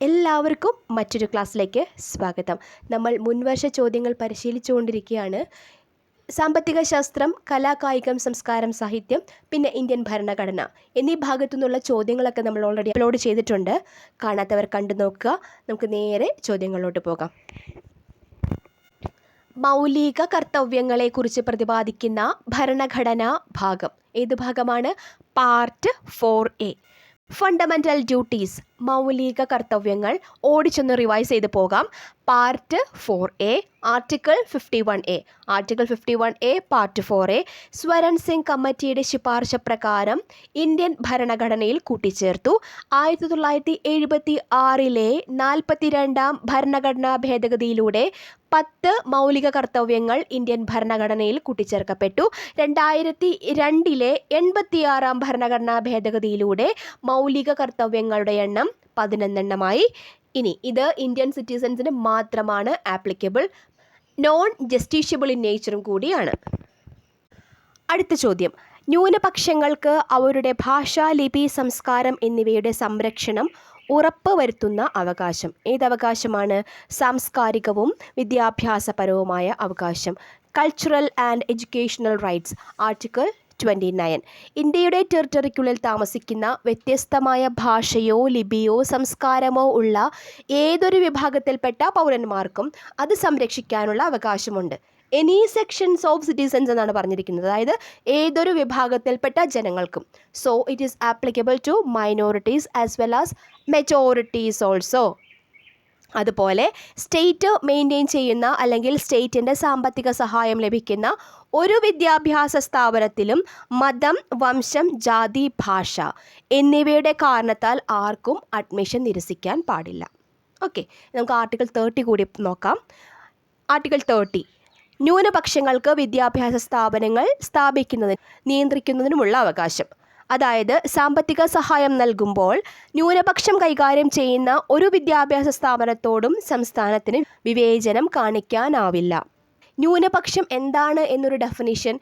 എല്ലാവർക്കും മറ്റൊരു ക്ലാസ്സിലേക്ക് സ്വാഗതം. നമ്മൾ മുൻവർഷ ചോദ്യങ്ങൾ പരിശീലിച്ചുകൊണ്ടിരിക്കുകയാണ്. സാമ്പത്തിക ശാസ്ത്രം, കലാ, കായികം, സംസ്കാരം, സാഹിത്യം, പിന്നെ ഇന്ത്യൻ ഭരണഘടന എന്നീ ഭാഗത്തു നിന്നുള്ള ചോദ്യങ്ങളൊക്കെ നമ്മൾ ഓൾറെഡി അപ്ലോഡ് ചെയ്തിട്ടുണ്ട്. കാണാത്തവർ കണ്ടു നോക്കുക. നമുക്ക് നേരെ ചോദ്യങ്ങളിലോട്ട് പോകാം. മൗലിക കർത്തവ്യങ്ങളെക്കുറിച്ച് പ്രതിപാദിക്കുന്ന ഭരണഘടനാ ഭാഗം ഏത് ഭാഗമാണ്? Part 4A. ഫണ്ടമെൻ്റൽ ഡ്യൂട്ടീസ്, മൗലിക കർത്തവ്യങ്ങൾ. ഓടിച്ചൊന്ന് റിവൈസ് ചെയ്ത് പോകാം. Part 4A, article 51A. Article 51A part 4A Swaran Singh കമ്മിറ്റിയുടെ ശുപാർശ പ്രകാരം ഇന്ത്യൻ ഭരണഘടനയിൽ കൂട്ടിച്ചേർത്തു. 1976 42 ഭരണഘടനാ ഭേദഗതിയിലൂടെ 10 മൗലിക കർത്തവ്യങ്ങൾ ഇന്ത്യൻ ഭരണഘടനയിൽ കൂട്ടിച്ചേർക്കപ്പെട്ടു. 2002 86 ഭരണഘടനാ ഭേദഗതിയിലൂടെ മൗലിക കർത്തവ്യങ്ങളുടെ എണ്ണം 11 ഇനി ഇത് ഇന്ത്യൻ സിറ്റിസൻസിന് മാത്രമാണ് ആപ്ലിക്കബിൾ, നോൺ ജസ്റ്റീഷ്യബിൾ ഇൻ നേച്ചറും കൂടിയാണ്. അടുത്ത ചോദ്യം, ന്യൂനപക്ഷങ്ങൾക്ക് അവരുടെ ഭാഷ, ലിപി, സംസ്കാരം എന്നിവയുടെ സംരക്ഷണം ഉറപ്പുവരുത്തുന്ന അവകാശം. ഏതവകാശമാണ്? സാംസ്കാരികവും വിദ്യാഭ്യാസപരവുമായ അവകാശം. Cultural and educational rights, article 29. ഇന്ത്യയുടെ ടെറിട്ടറിക്കുള്ളിൽ താമസിക്കുന്ന വ്യത്യസ്തമായ ഭാഷയോ ലിപിയോ സംസ്കാരമോ ഉള്ള ഏതൊരു വിഭാഗത്തിൽപ്പെട്ട പൗരന്മാർക്കും അത് സംരക്ഷിക്കാനുള്ള അവകാശമുണ്ട്. എനി സെക്ഷൻസ് ഓഫ് സിറ്റിസൻസ് എന്നാണ് പറഞ്ഞിരിക്കുന്നത്, അതായത് ഏതൊരു വിഭാഗത്തിൽപ്പെട്ട ജനങ്ങൾക്കും. So it is applicable to minorities as well as majorities also. അതുപോലെ സ്റ്റേറ്റ് മെയിൻറ്റെയിൻ ചെയ്യുന്ന അല്ലെങ്കിൽ സ്റ്റേറ്റിൻ്റെ സാമ്പത്തിക സഹായം ലഭിക്കുന്ന ഒരു വിദ്യാഭ്യാസ സ്ഥാപനത്തിലും മതം, വംശം, ജാതി, ഭാഷ എന്നിവയുടെ കാരണത്താൽ ആർക്കും അഡ്മിഷൻ നിരസിക്കാൻ പാടില്ല. ഓക്കെ, നമുക്ക് ആർട്ടിക്കിൾ 30 കൂടി നോക്കാം. ആർട്ടിക്കിൾ 30, ന്യൂനപക്ഷങ്ങൾക്ക് വിദ്യാഭ്യാസ സ്ഥാപനങ്ങൾ സ്ഥാപിക്കുന്നതിനും നിയന്ത്രിക്കുന്നതിനുമുള്ള അവകാശം. അതായത് സാമ്പത്തിക സഹായം നൽകുമ്പോൾ ന്യൂനപക്ഷം കൈകാര്യം ചെയ്യുന്ന ഒരു വിദ്യാഭ്യാസ സ്ഥാപനത്തോടും സംസ്ഥാനത്തിന് വിവേചനം കാണിക്കാനാവില്ല. ന്യൂനപക്ഷം എന്താണ് എന്നൊരു ഡെഫിനിഷൻ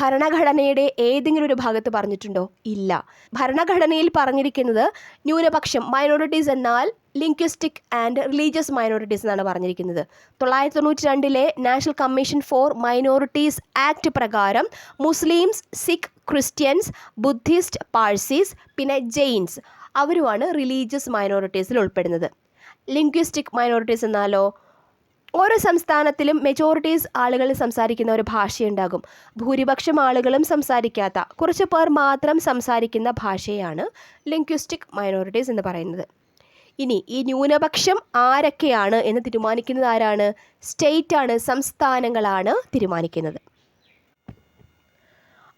ഭരണഘടനയുടെ ഏതെങ്കിലും ഒരു ഭാഗത്ത് പറഞ്ഞിട്ടുണ്ടോ? ഇല്ല. ഭരണഘടനയിൽ പറഞ്ഞിരിക്കുന്നത് ന്യൂനപക്ഷം, മൈനോറിറ്റീസ് എന്നാൽ ലിംഗ്വിസ്റ്റിക് ആൻഡ് റിലീജിയസ് മൈനോറിറ്റീസ് എന്നാണ് പറഞ്ഞിരിക്കുന്നത്. 1992 national commission for minorities act പ്രകാരം Muslims, Sikh, Christians, Buddhist, Parsis, പിന്നെ ജെയിൻസ് അവരുമാണ് റിലീജിയസ് മൈനോറിറ്റീസിൽ ഉൾപ്പെടുന്നത്. ലിംഗ്വിസ്റ്റിക് മൈനോറിറ്റീസ് എന്നാലോ ഓരോ സംസ്ഥാനത്തിലും മെജോറിറ്റീസ് ആളുകൾ സംസാരിക്കുന്ന ഒരു ഭാഷയുണ്ടാകും. ഭൂരിപക്ഷം ആളുകളും സംസാരിക്കാത്ത കുറച്ച് പേർ മാത്രം സംസാരിക്കുന്ന ഭാഷയാണ് ലിംഗ്വിസ്റ്റിക് മൈനോറിറ്റീസ് എന്ന് പറയുന്നത്. ഇനി ഈ ന്യൂനപക്ഷം ആരൊക്കെയാണ് എന്ന് തീരുമാനിക്കുന്നത് ആരാണ്? സ്റ്റേറ്റ് ആണ്, സംസ്ഥാനങ്ങളാണ് തീരുമാനിക്കുന്നത്.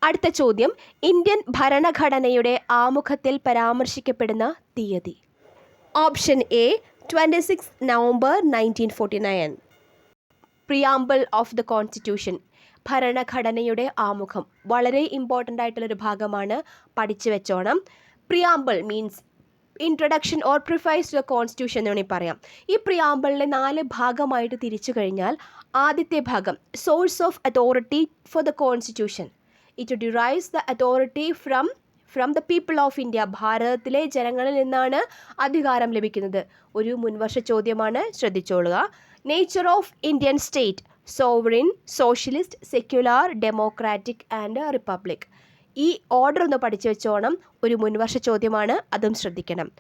അടുത്ത ചോദ്യം, ഇന്ത്യൻ ഭരണഘടനയുടെ ആമുഖത്തിൽ പരാമർശിക്കപ്പെടുന്ന തീയതി. Option A 26 November 1949. Preamble of the constitution, ഭരണഘടനയുടെ ആമുഖം വളരെ ഇമ്പോർട്ടൻ്റ് ആയിട്ടുള്ളൊരു ഭാഗമാണ്, പഠിച്ചു വെച്ചോണം. Preamble means introduction or preface to the constitution എന്ന് വേണമെങ്കിൽ പറയാം. ഈ പ്രിയാമ്പിളിനെ 4 ഭാഗമായിട്ട് തിരിച്ചു കഴിഞ്ഞാൽ ആദ്യത്തെ ഭാഗം source of authority for the constitution. It derives the authority from the people of India. ഭാരതത്തിലെ ജനങ്ങളിൽ നിന്നാണ് അധികാരം ലഭിക്കുന്നത്. ഒരു മുൻവർഷ ചോദ്യമാണ്, ശ്രദ്ധിച്ചോളുക. Nature of Indian state, sovereign, socialist, secular, democratic and republic. ഈ ഓർഡർ ഒന്ന് പഠിച്ചു വെച്ചോണം, ഒരു മുൻവർഷ ചോദ്യമാണ്, അതും ശ്രദ്ധിക്കണം.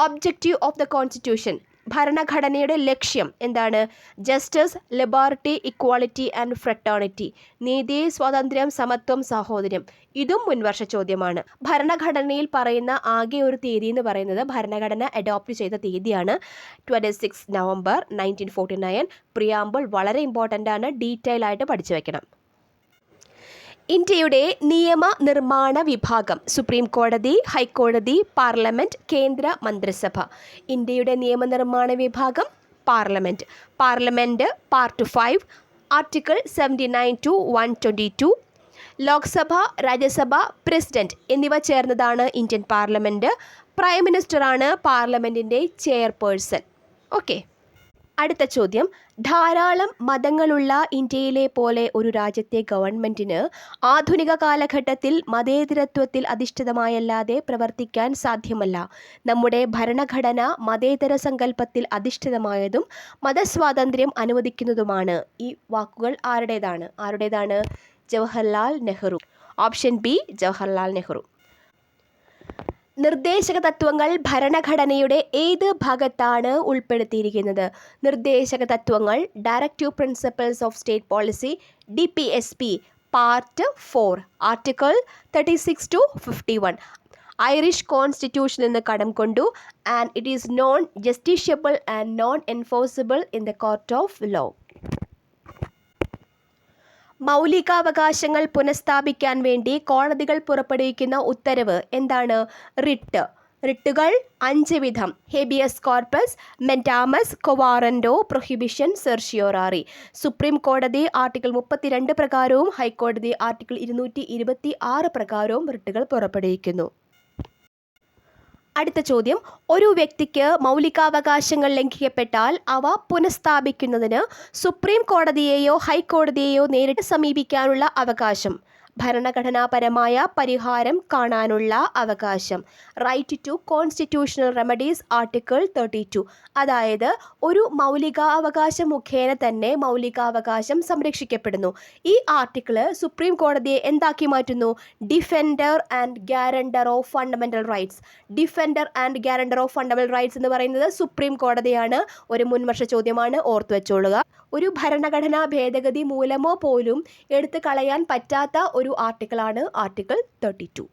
ഒബ്ജക്റ്റീവ് ഓഫ് ദ കോൺസ്റ്റിറ്റ്യൂഷൻ, ഭരണഘടനയുടെ ലക്ഷ്യം എന്താണ്? Justice, liberty, equality and fraternity, നീതി, സ്വാതന്ത്ര്യം, സമത്വം, സാഹോദര്യം. ഇതും മുൻവർഷ ചോദ്യമാണ്. ഭരണഘടനയിൽ പറയുന്ന ആകെ ഒരു തീയതി എന്ന് പറയുന്നത് ഭരണഘടന അഡോപ്റ്റ് ചെയ്ത തീയതിയാണ് 26 നവംബർ 1949. പ്രിയാമ്പിൾ വളരെ ഇമ്പോർട്ടൻ്റ് ആണ്, ഡീറ്റെയിൽ ആയിട്ട് പഠിച്ചു വെക്കണം. ഇന്ത്യയുടെ നിയമനിർമ്മാണ വിഭാഗം, സുപ്രീം കോടതി, ഹൈക്കോടതി, പാർലമെൻറ്റ്, കേന്ദ്ര മന്ത്രിസഭ. ഇന്ത്യയുടെ നിയമനിർമ്മാണ വിഭാഗം parliament. Parliament part 5, article 79 to 122. Lok Sabha, Rajya Sabha, president എന്നിവ ചേർന്നതാണ് ഇന്ത്യൻ പാർലമെൻറ്റ്. പ്രൈം മിനിസ്റ്ററാണ് പാർലമെൻറ്റിൻ്റെ ചെയർപേഴ്സൺ. ഓക്കെ, അടുത്ത ചോദ്യം, ധാരാളം മതങ്ങളുള്ള ഇന്ത്യയിലെ പോലെ ഒരു രാജ്യത്തെ ഗവൺമെൻറ്റിന് ആധുനിക കാലഘട്ടത്തിൽ മതേതരത്വത്തിൽ അധിഷ്ഠിതമായല്ലാതെ പ്രവർത്തിക്കാൻ സാധ്യമല്ല. നമ്മുടെ ഭരണഘടന മതേതര സങ്കല്പത്തിൽ അധിഷ്ഠിതമായതും മതസ്വാതന്ത്ര്യം അനുവദിക്കുന്നതുമാണ്. ഈ വാക്കുകൾ ആരുടേതാണ്? ജവഹർലാൽ നെഹ്റു. Option B Jawaharlal Nehru. നിർദ്ദേശക തത്വങ്ങൾ ഭരണഘടനയുടെ ഏത് ഭാഗത്താണ് ഉൾപ്പെടുത്തിയിരിക്കുന്നത്? നിർദ്ദേശക തത്വങ്ങൾ directive principles of state policy, DPSP, part 4, article 36 to 51. Irish constitution നിന്ന് കടം കൊണ്ടു. And it is non justiciable and non enforceable in the court of law. മൗലികാവകാശങ്ങൾ പുനഃസ്ഥാപിക്കാൻ വേണ്ടി കോടതികൾ പുറപ്പെടുവിക്കുന്ന ഉത്തരവ് എന്താണ്? റിട്ടുകൾ 5 വിധം: habeas corpus, mandamus, quo warranto, prohibition, certiorari. Supreme കോടതി ആർട്ടിക്കിൾ 32 പ്രകാരവും ഹൈക്കോടതി ആർട്ടിക്കിൾ 226 പ്രകാരവും റിട്ടുകൾ പുറപ്പെടുവിക്കുന്നു. അടുത്ത ചോദ്യം, ഒരു വ്യക്തിക്ക് മൗലികാവകാശങ്ങൾ ലംഘിക്കപ്പെട്ടാൽ അവ പുനഃസ്ഥാപിക്കുന്നതിന് സുപ്രീം കോടതിയെയോ ഹൈക്കോടതിയെയോ നേരിട്ട് സമീപിക്കാനുള്ള അവകാശം. ഭരണഘടനാപരമായ പരിഹാരം കാണാനുള്ള അവകാശം. Right to constitutional remedies, article 32. അതായത് ഒരു മൗലികാവകാശം മുഖേന തന്നെ മൗലികാവകാശം സംരക്ഷിക്കപ്പെടുന്നു. ഈ ആർട്ടിക്കിള് സുപ്രീം കോടതിയെ എന്താക്കി മാറ്റുന്നു? Defender and guarantor of fundamental rights. Defender and guarantor of fundamental rights എന്ന് പറയുന്നത് സുപ്രീം കോടതിയാണ്. ഒരു മുൻവർഷ ചോദ്യമാണ്, ഓർത്തു വെച്ചോളുക. ഒരു ഭരണഘടനാ ഭേദഗതി മൂലമോ പോലും എടുത്തു കളയാൻ പറ്റാത്ത ഒരു ആർട്ടിക്കിളാണ് ആർട്ടിക്കിൾ 32.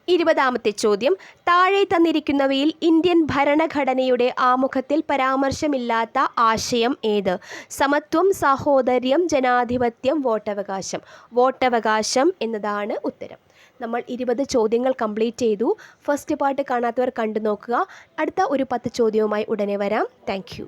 20ാമത്തെ ചോദ്യം, താഴെ തന്നിരിക്കുന്നവയിൽ ഇന്ത്യൻ ഭരണഘടനയുടെ ആമുഖത്തിൽ പരാമർശമില്ലാത്ത ആശയം ഏത്? സമത്വം, സാഹോദര്യം, ജനാധിപത്യം, വോട്ടവകാശം. വോട്ടവകാശം എന്നതാണ് ഉത്തരം. നമ്മൾ 20 ചോദ്യങ്ങൾ കംപ്ലീറ്റ് ചെയ്തു. ഫസ്റ്റ് പാർട്ട് കാണാത്തവർ കണ്ടു നോക്കുക. അടുത്ത ഒരു 10 ചോദ്യവുമായി ഉടനെ വരാം. Thank you.